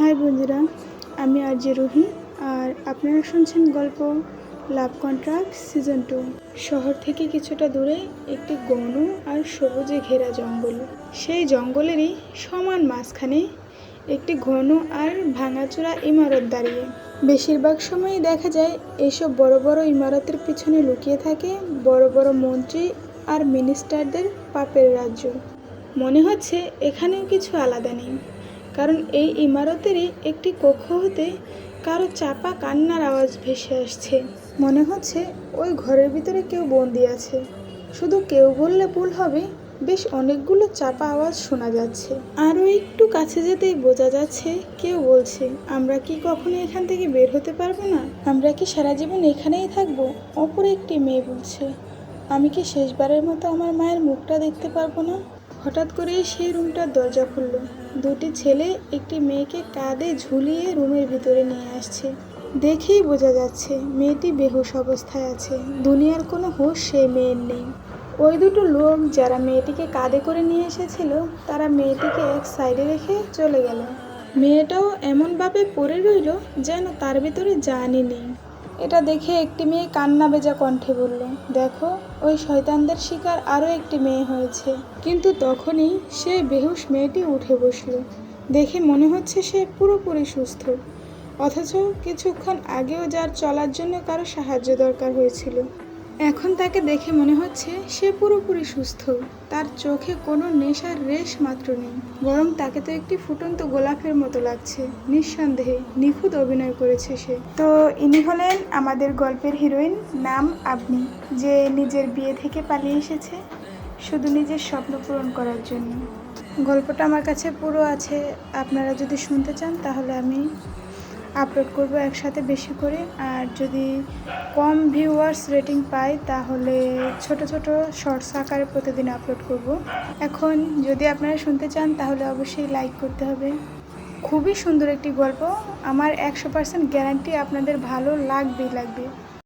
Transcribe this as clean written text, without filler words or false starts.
High বন্ধুরা, আমি RJ Ruhi আর আপনারা শুনছেন গল্প লাভ কন্ট্রাক্ট সিজন 2। শহর থেকে কিছুটা দূরে একটি গণ আর সবুজে ঘেরা জঙ্গল। সেই জঙ্গলেরই সমান মাঝখানে একটি ঘন আর ভাঙাচোরা ইমারত দাঁড়িয়ে। বেশিরভাগ সময়ই দেখা যায় এইসব বড় বড় ইমারতের পিছনে লুকিয়ে থাকে বড় বড় মন্ত্রী আর মিনিস্টারদের পাপের রাজ্য। মনে হচ্ছে এখানেও কিছু আলাদা নেই, কারণ এই ইমারতেরই একটি কক্ষ হতে কারো চাপা কান্নার আওয়াজ ভেসে আসছে। মনে হচ্ছে ওই ঘরের ভিতরে কেউ বন্দি আছে। শুধু কেউ বললে ভুল হবে, বেশ অনেকগুলো চাপা আওয়াজ শোনা যাচ্ছে। আরও একটু কাছে যেতেই বোঝা যাচ্ছে কেউ বলছে, আমরা কি কখনো এখান থেকে বের হতে পারবো না? আমরা কি সারা জীবন এখানেই থাকবো? অপর একটি মেয়ে বলছে, আমি কি শেষবারের মতো আমার মায়ের মুখটা দেখতে পারবো না? হঠাৎ করেই সেই রুমটার দরজা খুলল। দুটি ছেলে একটি মেয়েকে কাঁধে ঝুলিয়ে রুমের ভিতরে নিয়ে আসছে। দেখেই বোঝা যাচ্ছে মেয়েটি বেহুশ অবস্থায় আছে। দুনিয়ার কোনো হুঁশ সেই মেয়ের নেই। ওই দুটো লোক যারা মেয়েটিকে কাঁধে করে নিয়ে এসেছিল, তারা মেয়েটিকে এক সাইডে রেখে চলে গেল। মেয়েটাও এমনভাবে পড়ে রইল যেন তার ভিতরে জানই নেই। এটা দেখে একটি মেয়ে কান্না ভেজা কণ্ঠে বলল, দেখো, ওই শয়তানদের শিকার আরও একটি মেয়ে হয়েছে। কিন্তু তখনই সেই বেহুশ মেয়েটি উঠে বসল। দেখে মনে হচ্ছে সে পুরোপুরি সুস্থ, অথচ কিছুক্ষণ আগেও যার চলার জন্য কারো সাহায্য দরকার হয়েছিল, এখন তাকে দেখে মনে হচ্ছে সে পুরোপুরি সুস্থ। তার চোখে কোনো নেশার রেশ মাত্র নেই, বরং তাকে তো একটি ফুটন্ত গোলাপের মতো লাগছে। নিঃসন্দেহে নিখুঁত অভিনয় করেছে সে। তো ইনি হলেন আমাদের গল্পের হিরোইন, নাম আবনি, যে নিজের বিয়ে থেকে পালিয়ে এসেছে শুধু নিজের স্বপ্ন পূরণ করার জন্য। গল্পটা আমার কাছে পুরো আছে, আপনারা যদি শুনতে চান তাহলে আমি আপলোড করব একসাথে বেশি করে। আর যদি কম ভিউয়ার্স রেটিং পাই তাহলে ছোট ছোট শর্টস আকারে প্রতিদিন আপলোড করব। এখন যদি আপনারা শুনতে চান তাহলে অবশ্যই লাইক করতে হবে। খুবই সুন্দর একটি গল্প, আমার 100% গ্যারান্টি আপনাদের ভালো লাগবেই লাগবে।